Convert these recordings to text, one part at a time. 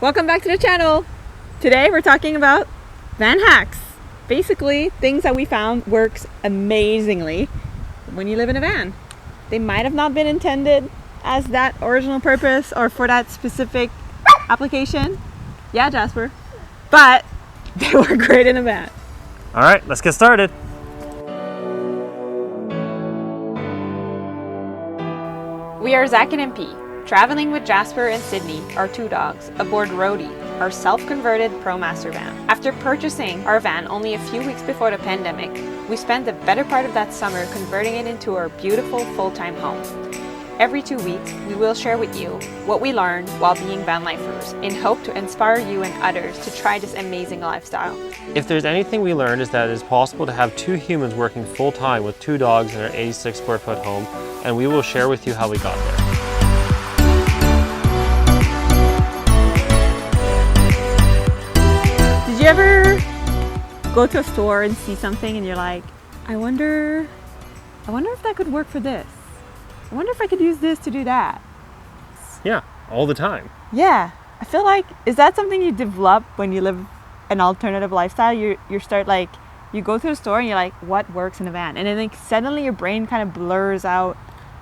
Welcome back to the channel. Today we're talking about van hacks. Basically, things that we found works amazingly when you live in a van. They might have not been intended as that original purpose or for that specific application. Yeah, Jasper. But they work great in a van. All right, let's get started. We are Zach and MP, traveling with Jasper and Sydney, our two dogs, aboard Roadie, our self-converted ProMaster van. After purchasing our van only a few weeks before the pandemic, we spent the better part of that summer converting it into our beautiful full-time home. Every 2 weeks, we will share with you what we learned while being van lifers in hope to inspire you and others to try this amazing lifestyle. If there's anything we learned is that it is possible to have two humans working full-time with two dogs in our 86 square foot home, and we will share with you how we got there. Did you ever go to a store and see something and you're like, I wonder if that could work for this. I wonder if I could use this to do that. Yeah, all the time. Yeah, I feel like, is that something you develop when you live an alternative lifestyle? You start like, you go to the store and you're like, what works in a van? And then like suddenly your brain kind of blurs out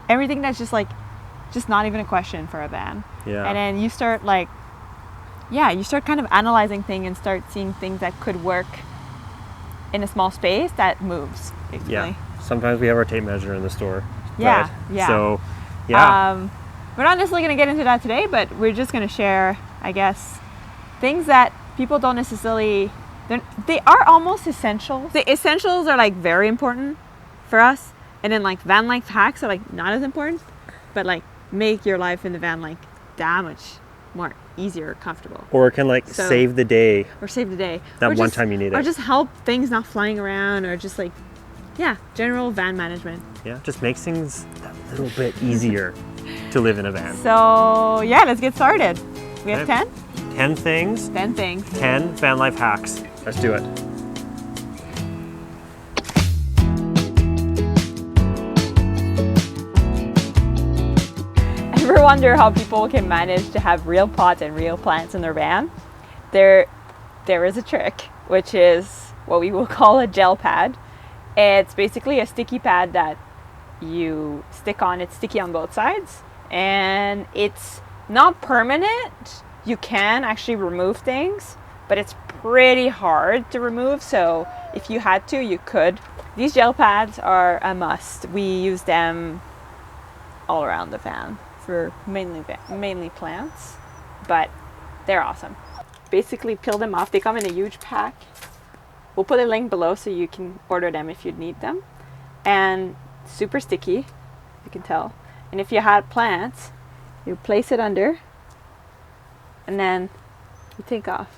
everything that's just not even a question for a van. Yeah. And then you start like, yeah, you start kind of analyzing things and start seeing things that could work in a small space that moves, basically. Yeah, sometimes we have our tape measure in the store. Yeah, but, yeah. So, yeah. We're not necessarily going to get into that today, but we're just going to share, I guess, things that people don't necessarily, they are almost essentials. The essentials are like very important for us. And then like van life hacks are like not as important, but like make your life in the van like that much more easier, comfortable. Or it can like save the day. Or save the day. That one time you need it. Or just help things not flying around, or just like, yeah, general van management. Yeah, just makes things a little bit easier to live in a van. So yeah, let's get started. We have 10? 10 things. 10 things. 10 van life hacks. Let's do it. Ever wonder how people can manage to have real pots and real plants in their van? There is a trick, which is what we will call a gel pad. It's basically a sticky pad that you stick on. It's sticky on both sides, and it's not permanent. You can actually remove things, but it's pretty hard to remove. So if you had to, you could. These gel pads are a must. We use them all around the van for mainly plants, but they're awesome. Basically peel them off. They come in a huge pack. We'll put a link below so you can order them if you'd need them. And super sticky, you can tell. And if you had plants, you place it under, and then you take off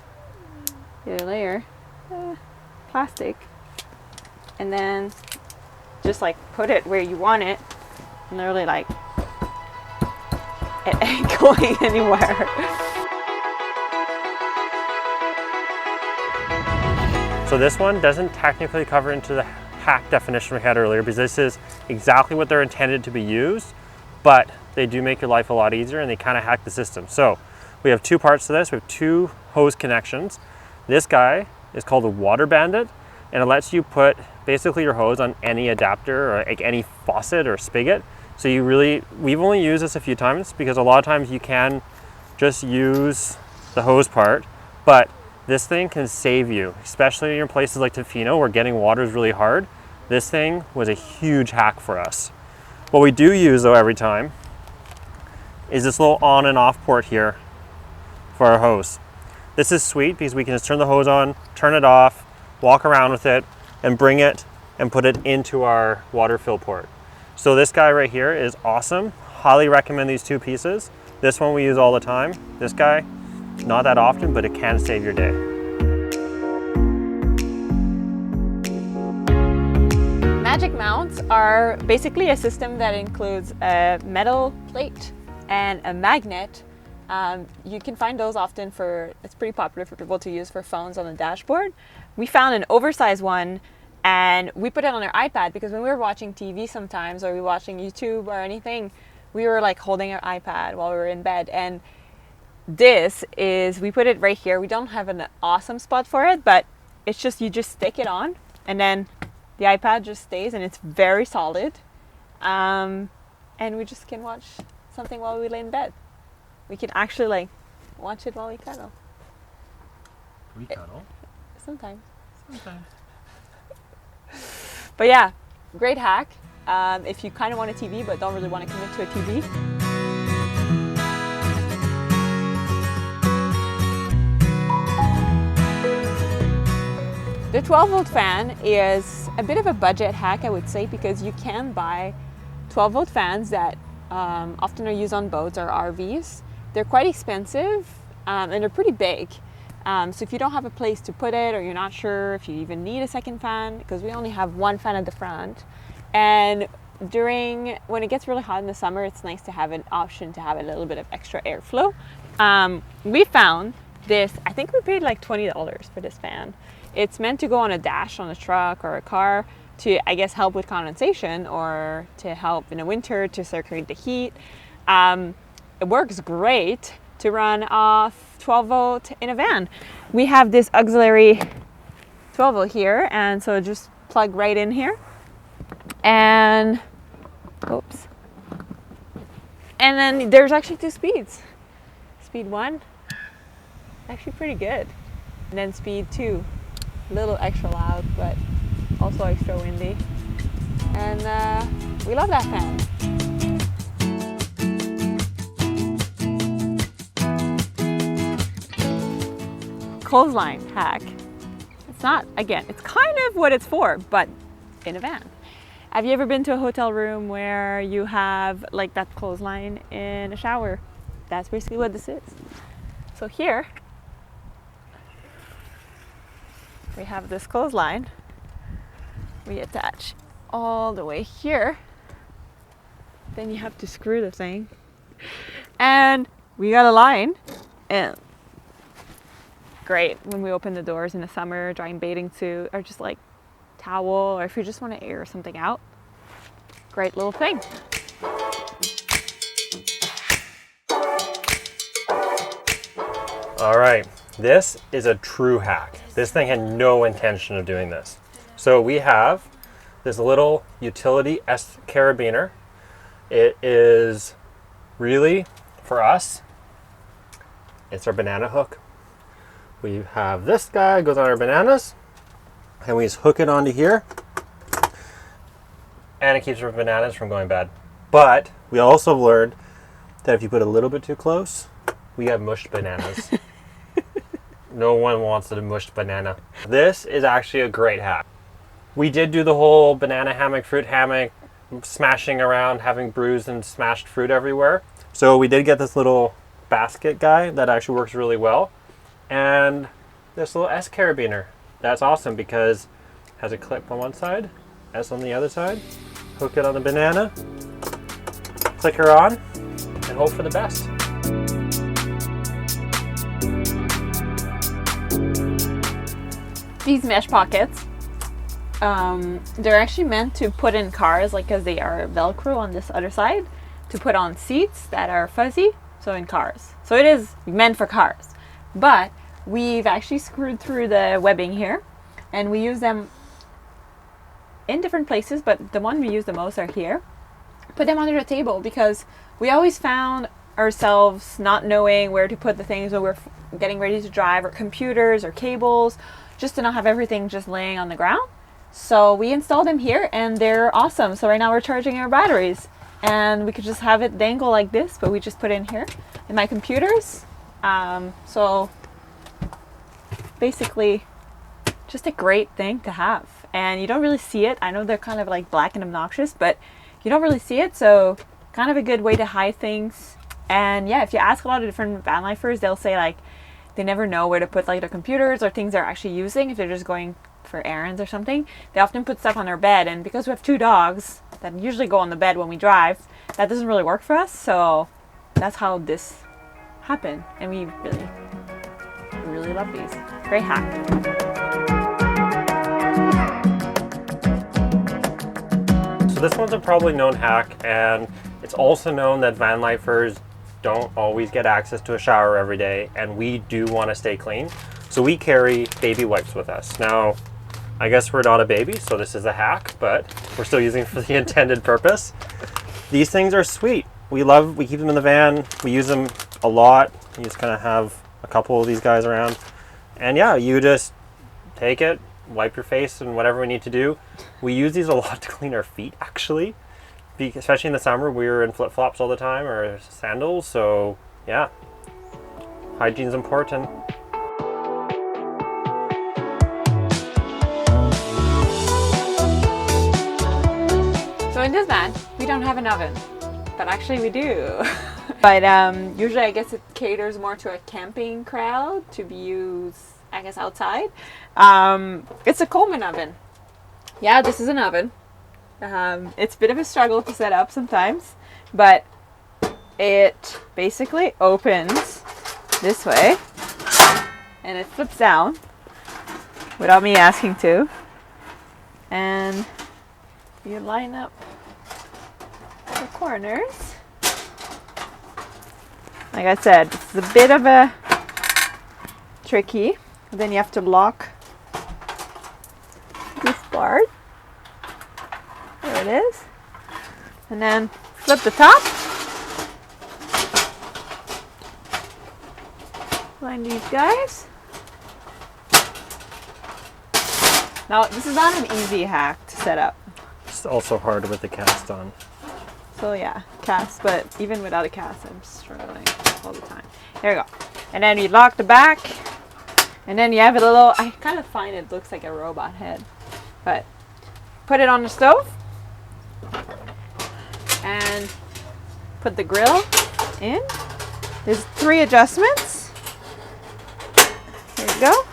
your layer, plastic, and then just like put it where you want it, and literally like it ain't going anywhere. So this one doesn't technically cover into the hack definition we had earlier, because this is exactly what they're intended to be used, but they do make your life a lot easier and they kind of hack the system. So we have two parts to this. We have two hose connections. This guy is called a water bandit, and it lets you put basically your hose on any adapter or like any faucet or spigot. So we've only used this a few times because a lot of times you can just use the hose part, but this thing can save you, especially in places like Tofino where getting water is really hard. This thing was a huge hack for us. What we do use though every time is this little on and off port here for our hose. This is sweet because we can just turn the hose on, turn it off, walk around with it, and bring it and put it into our water fill port. So this guy right here is awesome. Highly recommend these two pieces. This one we use all the time. This guy, not that often, but it can save your day. Magic mounts are basically a system that includes a metal plate and a magnet. You can find those often it's pretty popular for people to use for phones on the dashboard. We found an oversized one and we put it on our iPad because when we were watching TV sometimes, or we were watching YouTube or anything, we were like holding our iPad while we were in bed, and this is, we put it right here. We don't have an awesome spot for it, but it's just, you just stick it on and then the iPad just stays, and it's very solid. And we just can watch something while we lay in bed. We can actually like watch it while we cuddle. We cuddle? Sometimes. Sometimes. But yeah, great hack. If you kind of want a TV but don't really want to commit to a TV. The 12-volt fan is a bit of a budget hack, I would say, because you can buy 12-volt fans that often are used on boats or RVs. They're quite expensive and they're pretty big. So if you don't have a place to put it, or you're not sure if you even need a second fan, because we only have one fan at the front, and when it gets really hot in the summer, it's nice to have an option to have a little bit of extra airflow. We found this, I think we paid like $20 for this fan. It's meant to go on a dash on a truck or a car to, I guess, help with condensation, or to help in the winter to circulate the heat. It works great to run off 12 volt in a van. We have this auxiliary 12 volt here, and so just plug right in here. And, oops. And then there's actually 2 speeds. Speed 1, actually pretty good. And then speed 2, a little extra loud, but also extra windy. And we love that fan. Clothesline hack. It's not, again, it's kind of what it's for, but in a van. Have you ever been to a hotel room where you have like that clothesline in a shower? That's basically what this is. So here we have this clothesline. We attach all the way here. Then you have to screw the thing. And we got a line. And great when we open the doors in the summer, drying bathing suit, or just like towel, or if you just want to air something out. Great little thing. All right, this is a true hack. This thing had no intention of doing this. So we have this little utility S carabiner. It is really, for us, it's our banana hook. We have this guy, goes on our bananas, and we just hook it onto here, and it keeps our bananas from going bad. But we also learned that if you put a little bit too close, we have mushed bananas. No one wants a mushed banana. This is actually a great hack. We did do the whole banana hammock, fruit hammock, smashing around, having bruised and smashed fruit everywhere. So we did get this little basket guy that actually works really well. And this little S carabiner. That's awesome because it has a clip on one side, S on the other side. Hook it on the banana, click her on, and hope for the best. These mesh pockets, they're actually meant to put in cars, like, because they are Velcro on this other side, to put on seats that are fuzzy, so in cars. So it is meant for cars. But we've actually screwed through the webbing here, and we use them in different places, but the one we use the most are here. Put them under the table because we always found ourselves not knowing where to put the things when we're getting ready to drive, or computers or cables, just to not have everything just laying on the ground. So we installed them here and they're awesome. So right now we're charging our batteries, and we could just have it dangle like this, but we just put it in here in my computers. So basically just a great thing to have, and you don't really see it. I know they're kind of like black and obnoxious, but you don't really see it, so kind of a good way to hide things. And yeah, if you ask a lot of different van lifers, they'll say like they never know where to put like their computers or things they're actually using if they're just going for errands or something. They often put stuff on their bed, and because we have 2 dogs that usually go on the bed when we drive, that doesn't really work for us. So that's how this happened, and we really love these. Great hack. So this one's a probably known hack, and it's also known that van lifers don't always get access to a shower every day, and we do want to stay clean. So we carry baby wipes with us. Now, I guess we're not a baby, so this is a hack, but we're still using it for the intended purpose. These things are sweet. We keep them in the van. We use them a lot. You just kind of have a couple of these guys around. And yeah, you just take it, wipe your face and whatever we need to do. We use these a lot to clean our feet, actually. Especially in the summer, we're in flip-flops all the time, or sandals, so yeah. Hygiene's important. So in this van, we don't have an oven, but actually we do. But usually I guess it caters more to a camping crowd to be used, I guess, outside. It's a Coleman oven. Yeah, this is an oven. It's a bit of a struggle to set up sometimes, but it basically opens this way and it flips down without me asking to. And you line up the corners. Like I said, it's a bit of a tricky. Then you have to lock this part. There it is. And then flip the top. Line these guys. Now, this is not an easy hack to set up. It's also hard with the cast on. So yeah, cast, but even without a cast, I'm struggling all the time. There you go. And then you lock the back, and then you have a little, I kind of find it looks like a robot head, but put it on the stove, and put the grill in. There's 3 adjustments. There you go.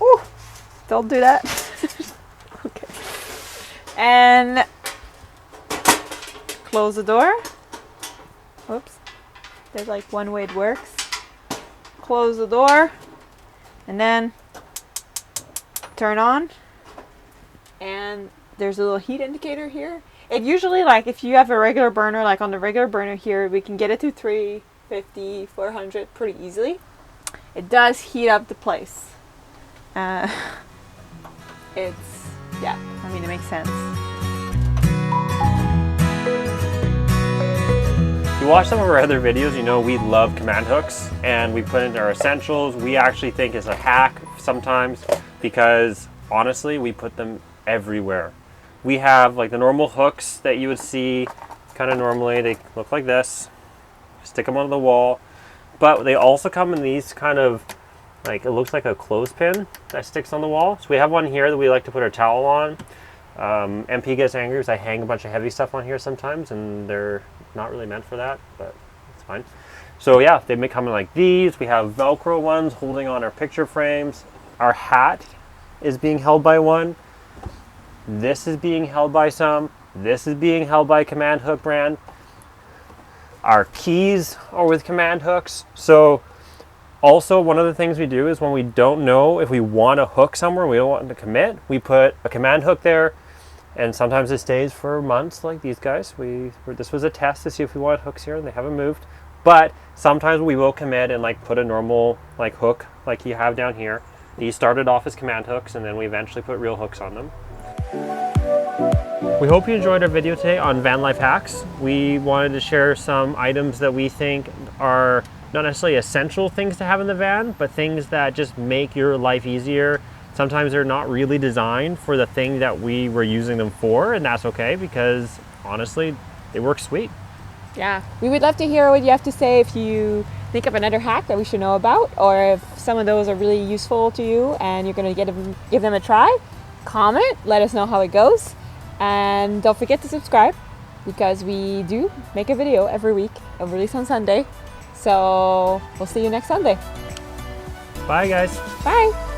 Ooh, don't do that. Okay. And close the door. Whoops. There's like one way it works. Close the door and then turn on. And there's a little heat indicator here. It usually, like if you have a regular burner, like on the regular burner here, we can get it to 350, 400 pretty easily. It does heat up the place. Yeah, I mean, it makes sense. If you watch some of our other videos, you know we love command hooks, and we put it in our essentials. We actually think it's a hack sometimes because honestly, we put them everywhere. We have like the normal hooks that you would see kind of normally. They look like this. Stick them on the wall. But they also come in these kind of, like, it looks like a clothespin that sticks on the wall. So we have one here that we like to put our towel on. MP gets angry because I hang a bunch of heavy stuff on here sometimes, and they're not really meant for that, but it's fine. So yeah, they may come in like these. We have Velcro ones holding on our picture frames. Our hat is being held by one. This is being held by some. This is being held by Command Hook brand. Our keys are with command hooks. So also one of the things we do is when we don't know if we want to hook somewhere, we don't want to commit, we put a command hook there, and sometimes it stays for months like these guys. This was a test to see if we wanted hooks here, and they haven't moved. But sometimes we will commit and like put a normal like hook like you have down here. These started off as command hooks, and then we eventually put real hooks on them. We hope you enjoyed our video today on van life hacks. We wanted to share some items that we think are not necessarily essential things to have in the van, but things that just make your life easier. Sometimes they're not really designed for the thing that we were using them for, and that's okay because honestly, they work sweet. Yeah, we would love to hear what you have to say if you think of another hack that we should know about, or if some of those are really useful to you and you're going to give them a try. Comment, let us know how it goes, and don't forget to subscribe because we do make a video every week and release on Sunday. So we'll see you next Sunday. Bye guys. Bye.